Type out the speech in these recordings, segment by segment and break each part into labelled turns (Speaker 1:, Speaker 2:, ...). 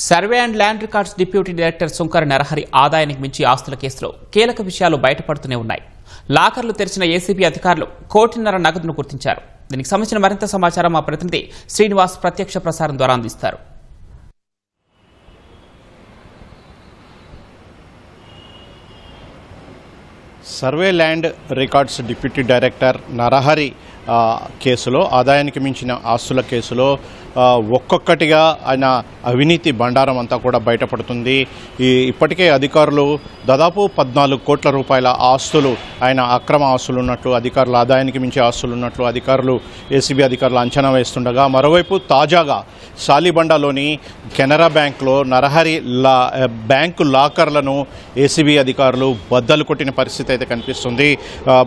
Speaker 1: Survey and land records deputy director Sunkara Narahari ఆదాయానికి మించి ఆస్తుల కేసులో కీలక విషయాలు బయటపడుతూనే ఉన్నాయి. లాకర్లు తెరిచిన ఏసీబీ అధికారులు కోటిన్నర నగదును గుర్తించారు. దీనికి సంబంధించిన మరింత సమాచారం మా ప్రతినిధి శ్రీనివాస్ ప్రత్యక్ష ప్రసారం ద్వారా అందిస్తారు.
Speaker 2: Survey land records deputy director Narahari కేసులో ఆదాయానికి మించిన ఆస్తుల కేసులో ఒక్కొక్కటిగా ఆయన అవినీతి బండారం అంతా కూడా బయటపడుతుంది. ఇప్పటికే అధికారులు దాదాపు 14 కోట్ల రూపాయల ఆస్తులు ఆయన అక్రమ ఆస్తులు ఉన్నట్లు, అధికారులు ఆదాయానికి మించి ఆస్తులు ఉన్నట్లు అధికారులు ఏసీబీ అధికారులు అంచనా వేస్తుండగా, మరోవైపు తాజాగా సాలిబండలోని కెనరా బ్యాంకులో నరహరి బ్యాంకు లాకర్లను ఏసీబీ అధికారులు బద్దలు కొట్టిన పరిస్థితి అయితే కనిపిస్తుంది.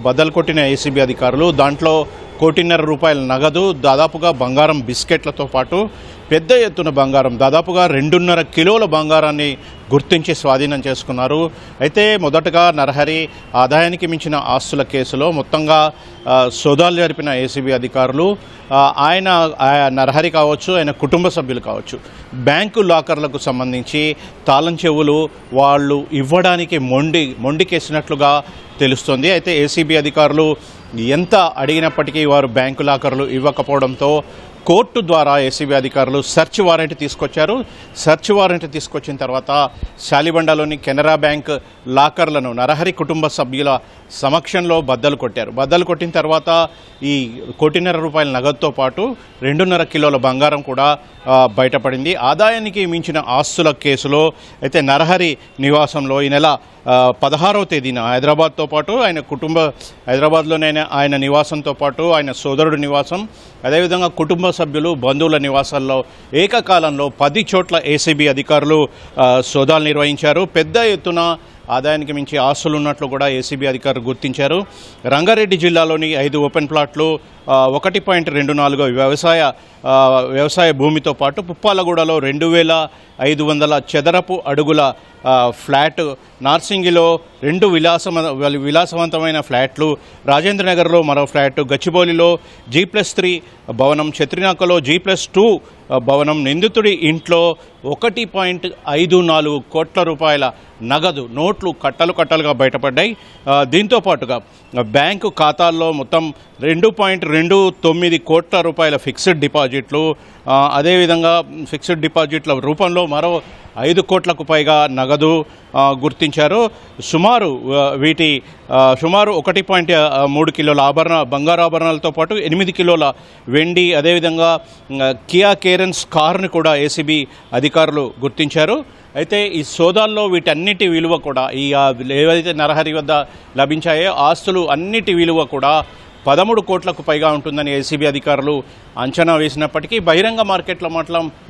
Speaker 2: బద్దలు కొట్టిన ఏసీబీ అధికారులు దాంట్లో కోటిన్నర రూపాయల నగదు, దాదాపుగా బంగారం బిస్కెట్లతో పాటు పెద్ద ఎత్తున బంగారం, దాదాపుగా 2.5 కిలోల బంగారాన్ని గుర్తించి స్వాధీనం చేసుకున్నారు. అయితే మొదటగా నరహరి ఆదాయానికి మించిన ఆస్తుల కేసులో మొత్తంగా సోదాలు జరిపిన ఏసీబీ అధికారులు ఆయన నరహరి కావచ్చు, ఆయన కుటుంబ సభ్యులు కావచ్చు, బ్యాంకు లాకర్లకు సంబంధించి తాళం చెవులు వాళ్ళు ఇవ్వడానికి మొండికేసినట్లుగా తెలుస్తోంది. అయితే ఏసీబీ అధికారులు ఎంత అడిగినప్పటికీ వారు బ్యాంకు లాకర్లు ఇవ్వకపోవడంతో కోర్టు ద్వారా ఏసీబీ అధికారులు సెర్చ్ వారెంట్ తీసుకొచ్చారు. సెర్చ్ వారెంట్ తీసుకొచ్చిన తర్వాత శాలిబండలోని కెనరా బ్యాంక్ లాకర్లను నరహరి కుటుంబ సభ్యుల సమక్షంలో బద్దలు కొట్టారు. బద్దలు కొట్టిన తర్వాత ఈ కోటిన్నర రూపాయల నగదుతో పాటు 2.5 కిలోల బంగారం కూడా బయటపడింది. ఆదాయానికి మించిన ఆస్తుల కేసులో అయితే నరహరి నివాసంలో ఈ నెల 16వ తేదీన హైదరాబాద్తో పాటు ఆయన హైదరాబాద్లోనే ఆయన నివాసంతో పాటు ఆయన సోదరుడి నివాసం, అదేవిధంగా కుటుంబ సభ్యులు బంధువుల నివాసాల్లో ఏకకాలంలో 10 చోట్ల ఏసీబీ అధికారులు సోదాలు నిర్వహించారు. పెద్ద ఎత్తున ఆదాయానికి మించి ఆస్తులు ఉన్నట్లు కూడా ఏసీబీ అధికారులు గుర్తించారు. రంగారెడ్డి జిల్లాలోని 5 ఓపెన్ ప్లాట్లు, 1.24 వ్యవసాయ భూమితో పాటు పుప్పాలగూడలో 2500 చదరపు అడుగుల ఫ్లాట్, నార్సింగిలో 2 విలాసవంతమైన ఫ్లాట్లు, రాజేంద్రనగర్లో మరో ఫ్లాట్, గచ్చిబౌలిలో G+3 భవనం, చత్రినాకలో G+2 భవనం, నిందితుడి ఇంట్లో 1.54 కోట్ల రూపాయల నగదు నోట్లు కట్టలుగా బయటపడ్డాయి. దీంతో పాటుగా బ్యాంకు ఖాతాల్లో మొత్తం 2.29 కోట్ల రూపాయల ఫిక్స్డ్ డిపాజిట్లు, అదేవిధంగా ఫిక్స్డ్ డిపాజిట్ల రూపంలో మరో 5 కోట్లకు పైగా నగదు గుర్తించారు. సుమారు 1.3 కిలోల బంగారు ఆభరణాలతో పాటు 8 కిలోల వెండి, అదేవిధంగా కియా కేరెన్స్ కారుని కూడా ఏసీబీ అధికారులు గుర్తించారు. అయితే ఈ సోదాల్లో వీటన్నిటి విలువ కూడా ఏవైతే నరహరి వద్ద లభించాయో ఆస్తులు అన్నిటి విలువ కూడా 13 కోట్లకు పైగా ఉంటుందని ఏసీబీ అధికారులు అంచనా వేసినప్పటికీ బహిరంగ మార్కెట్లో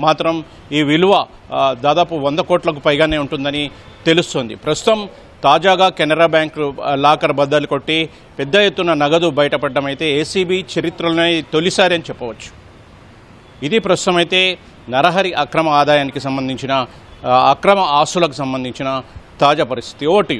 Speaker 2: మాత్రం ఈ విలువ దాదాపు 100 కోట్లకు పైగానే ఉంటుందని తెలుస్తోంది. ప్రస్తుతం తాజాగా కెనరా బ్యాంక్ లాకర్ బద్దలు కొట్టి పెద్ద ఎత్తున నగదు బయటపడడం అయితే ఏసీబీ చరిత్రలోనే తొలిసారి అని చెప్పవచ్చు. ఇది ప్రస్తుతం అయితే నరహరి అక్రమ ఆదాయానికి సంబంధించిన అక్రమ ఆస్తులకు సంబంధించిన తాజా పరిస్థితి. ఓటు